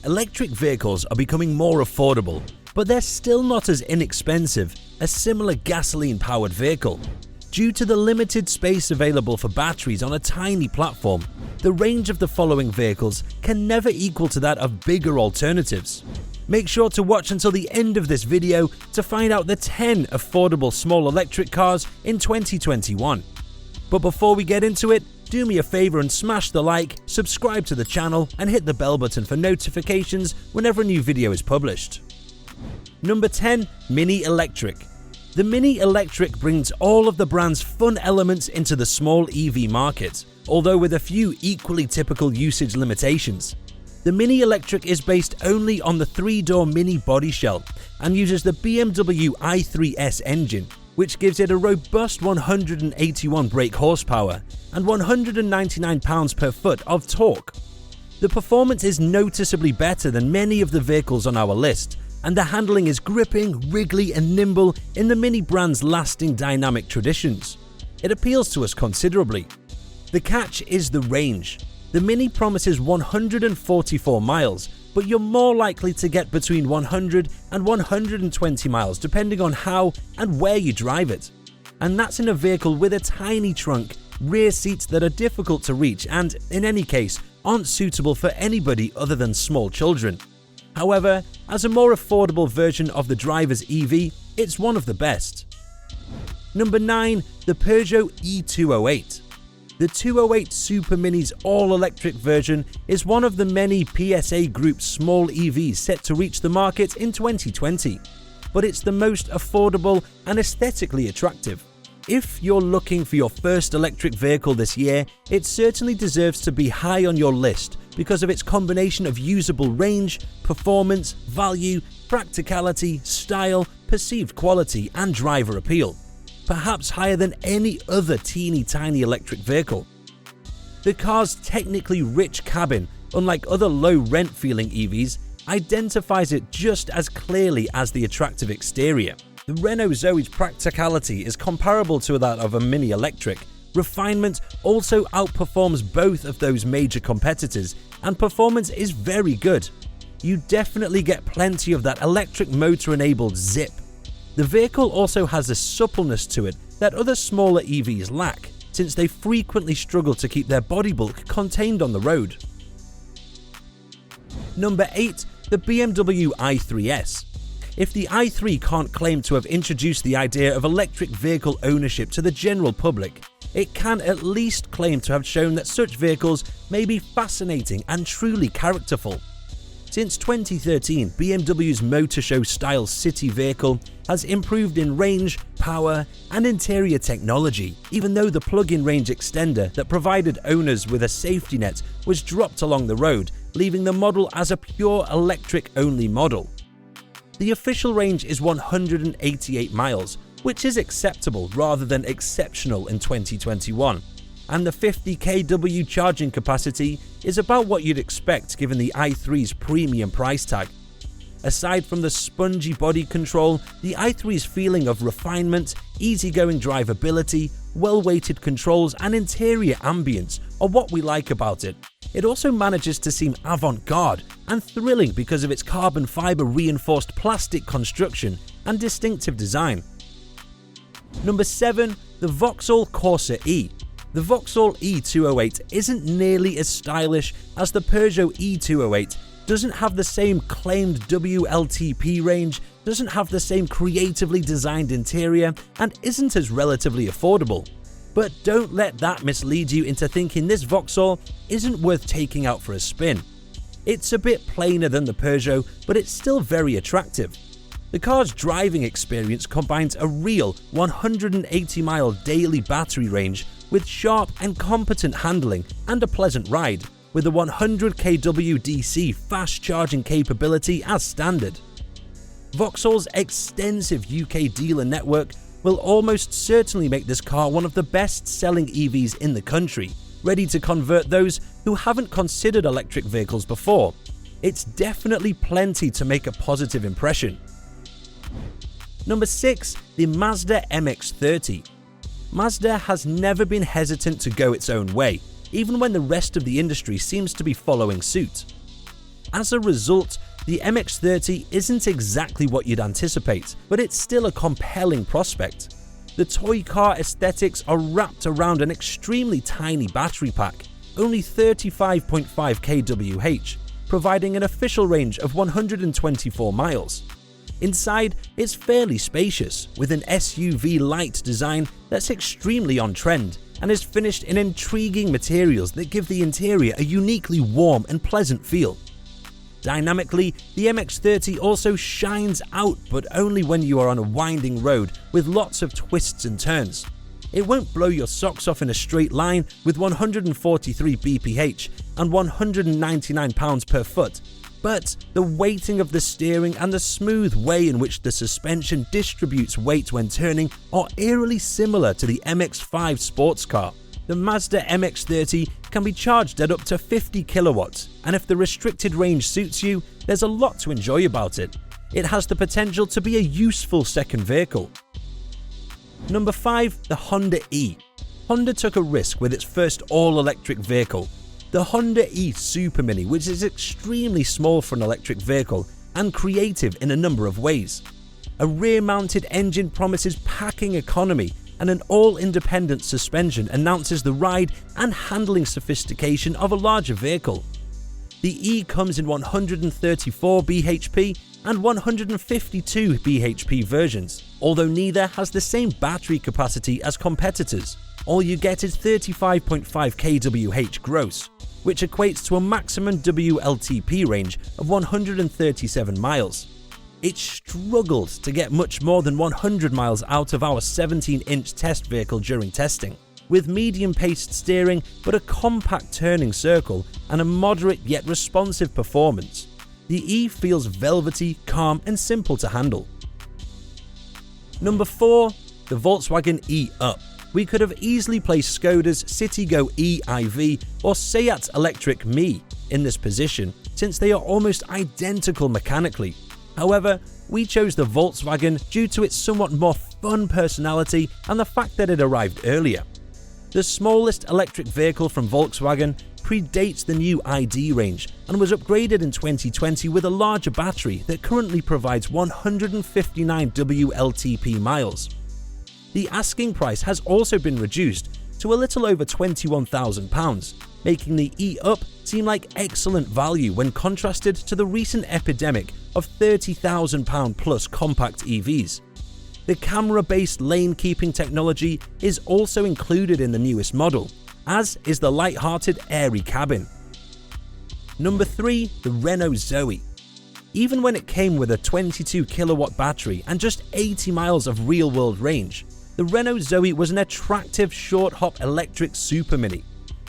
Electric vehicles are becoming more affordable, but they're still not as inexpensive as similar gasoline-powered vehicle. Due to the limited space available for batteries on a tiny platform, the range of the following vehicles can never equal to that of bigger alternatives. Make sure to watch until the end of this video to find out the 10 affordable small electric cars in 2021. But before we get into it, do me a favor and smash the like, subscribe to the channel, and hit the bell button for notifications whenever a new video is published. Number 10. Mini Electric. The Mini Electric brings all of the brand's fun elements into the small EV market, although with a few equally typical usage limitations. The Mini Electric is based only on the 3-door Mini body shell and uses the BMW i3S engine, which gives it a robust 181 brake horsepower and 199 pounds-per-foot of torque. The performance is noticeably better than many of the vehicles on our list, and the handling is gripping, wriggly and nimble in the Mini brand's lasting dynamic traditions. It appeals to us considerably. The catch is the range. The Mini promises 144 miles, but you're more likely to get between 100 and 120 miles depending on how and where you drive it. And that's in a vehicle with a tiny trunk, rear seats that are difficult to reach and, in any case, aren't suitable for anybody other than small children. However, as a more affordable version of the driver's EV, it's one of the best. Number 9. The Peugeot e-208. The 208 Super Mini's all-electric version is one of the many PSA Group small EVs set to reach the market in 2020, but it's the most affordable and aesthetically attractive. If you're looking for your first electric vehicle this year, it certainly deserves to be high on your list because of its combination of usable range, performance, value, practicality, style, perceived quality, and driver appeal. Perhaps higher than any other teeny tiny electric vehicle. The car's technically rich cabin, unlike other low-rent feeling EVs, identifies it just as clearly as the attractive exterior. The Renault Zoe's practicality is comparable to that of a Mini Electric. Refinement also outperforms both of those major competitors, and performance is very good. You definitely get plenty of that electric motor-enabled zip. The vehicle also has a suppleness to it that other smaller EVs lack, since they frequently struggle to keep their body bulk contained on the road. Number 8. The BMW i3S. If the i3 can't claim to have introduced the idea of electric vehicle ownership to the general public, it can at least claim to have shown that such vehicles may be fascinating and truly characterful. Since 2013, BMW's motor show style city vehicle has improved in range, power, and interior technology, even though the plug-in range extender that provided owners with a safety net was dropped along the road, leaving the model as a pure electric-only model. The official range is 188 miles, which is acceptable rather than exceptional in 2021. And the 50 kW charging capacity is about what you'd expect given the i3's premium price tag. Aside from the spongy body control, the i3's feeling of refinement, easygoing drivability, well-weighted controls and interior ambience are what we like about it. It also manages to seem avant-garde and thrilling because of its carbon fiber reinforced plastic construction and distinctive design. Number 7. The Vauxhall Corsa E. The Vauxhall e-208 isn't nearly as stylish as the Peugeot e-208, doesn't have the same claimed WLTP range, doesn't have the same creatively designed interior, and isn't as relatively affordable. But don't let that mislead you into thinking this Vauxhall isn't worth taking out for a spin. It's a bit plainer than the Peugeot, but it's still very attractive. The car's driving experience combines a real 180-mile daily battery range with sharp and competent handling and a pleasant ride, with a 100 kW DC fast charging capability as standard. Vauxhall's extensive UK dealer network will almost certainly make this car one of the best-selling EVs in the country, ready to convert those who haven't considered electric vehicles before. It's definitely plenty to make a positive impression. Number 6. The Mazda MX-30. Mazda has never been hesitant to go its own way, even when the rest of the industry seems to be following suit. As a result, the MX-30 isn't exactly what you'd anticipate, but it's still a compelling prospect. The toy car aesthetics are wrapped around an extremely tiny battery pack, only 35.5 kWh, providing an official range of 124 miles. Inside, it's fairly spacious, with an SUV-light design that's extremely on-trend and is finished in intriguing materials that give the interior a uniquely warm and pleasant feel. Dynamically, the MX-30 also shines out, but only when you are on a winding road with lots of twists and turns. It won't blow your socks off in a straight line with 143 bph and 199 pounds per foot, but the weighting of the steering and the smooth way in which the suspension distributes weight when turning are eerily similar to the MX-5 sports car. The Mazda MX-30 can be charged at up to 50 kilowatts, and if the restricted range suits you, there's a lot to enjoy about it. It has the potential to be a useful second vehicle. Number 5. The Honda E. Honda took a risk with its first all-electric vehicle, the Honda E Super Mini, which is extremely small for an electric vehicle and creative in a number of ways. A rear-mounted engine promises packing economy, and an all-independent suspension announces the ride and handling sophistication of a larger vehicle. The E comes in 134 bhp and 152 bhp versions, although neither has the same battery capacity as competitors. All you get is 35.5 kWh gross, which equates to a maximum WLTP range of 137 miles. It struggled to get much more than 100 miles out of our 17-inch test vehicle during testing. With medium-paced steering but a compact turning circle and a moderate yet responsive performance, the E feels velvety, calm and simple to handle. Number 4. The Volkswagen E-Up. We could have easily placed Škoda's Citigo e-iV or Seat Electric Me in this position, since they are almost identical mechanically. However, we chose the Volkswagen due to its somewhat more fun personality and the fact that it arrived earlier. The smallest electric vehicle from Volkswagen predates the new ID range and was upgraded in 2020 with a larger battery that currently provides 159 WLTP miles. The asking price has also been reduced to a little over £21,000, making the E-Up seem like excellent value when contrasted to the recent epidemic of £30,000 plus compact EVs. The camera-based lane-keeping technology is also included in the newest model, as is the light-hearted airy cabin. Number 3. The Renault Zoe. Even when it came with a 22 kilowatt battery and just 80 miles of real-world range, the Renault Zoe was an attractive short-hop electric super mini.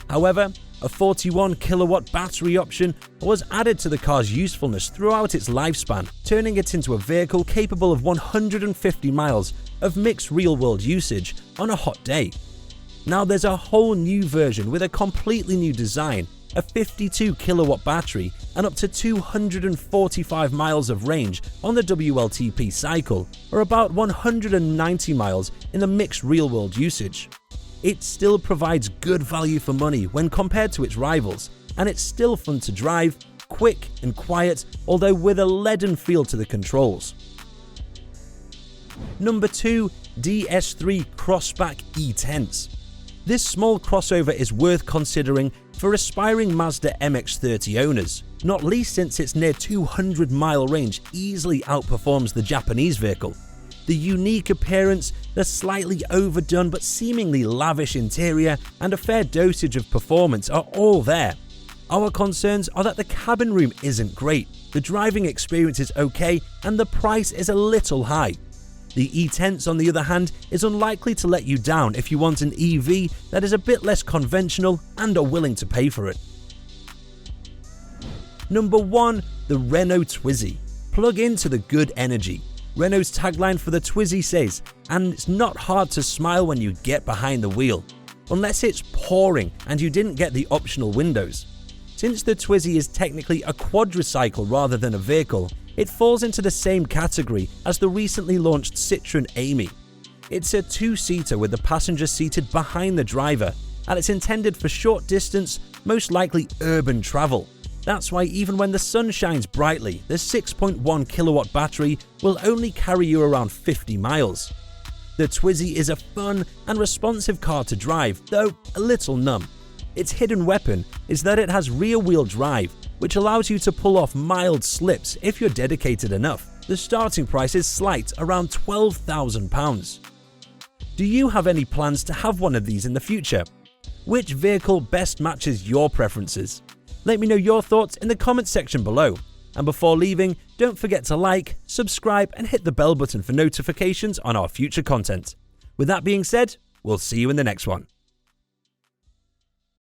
However, a 41 kilowatt battery option was added to the car's usefulness throughout its lifespan, turning it into a vehicle capable of 150 miles of mixed real-world usage on a hot day. Now there's a whole new version with a completely new design, a 52 kilowatt battery and up to 245 miles of range on the WLTP cycle, or about 190 miles in the mixed real-world usage. It still provides good value for money when compared to its rivals, and it's still fun to drive, quick and quiet, although with a leaden feel to the controls. Number 2. DS3 Crossback E-Tense. This small crossover is worth considering for aspiring Mazda MX-30 owners, not least since its near 200-mile range easily outperforms the Japanese vehicle. The unique appearance, the slightly overdone but seemingly lavish interior, and a fair dosage of performance are all there. Our concerns are that the cabin room isn't great, the driving experience is okay, and the price is a little high. The E-Tense, on the other hand, is unlikely to let you down if you want an EV that is a bit less conventional and are willing to pay for it. Number 1. The Renault Twizy. Plug into the good energy. Renault's tagline for the Twizy says, "And it's not hard to smile when you get behind the wheel," unless it's pouring and you didn't get the optional windows. Since the Twizy is technically a quadricycle rather than a vehicle, it falls into the same category as the recently launched Citroën Amy. It's a two-seater with the passenger seated behind the driver, and it's intended for short distance, most likely urban travel. That's why even when the sun shines brightly, the 6.1 kilowatt battery will only carry you around 50 miles. The Twizy is a fun and responsive car to drive, though a little numb. Its hidden weapon is that it has rear-wheel drive, which allows you to pull off mild slips if you're dedicated enough. The starting price is slight, around £12,000. Do you have any plans to have one of these in the future? Which vehicle best matches your preferences? Let me know your thoughts in the comments section below. And before leaving, don't forget to like, subscribe, and hit the bell button for notifications on our future content. With that being said, we'll see you in the next one.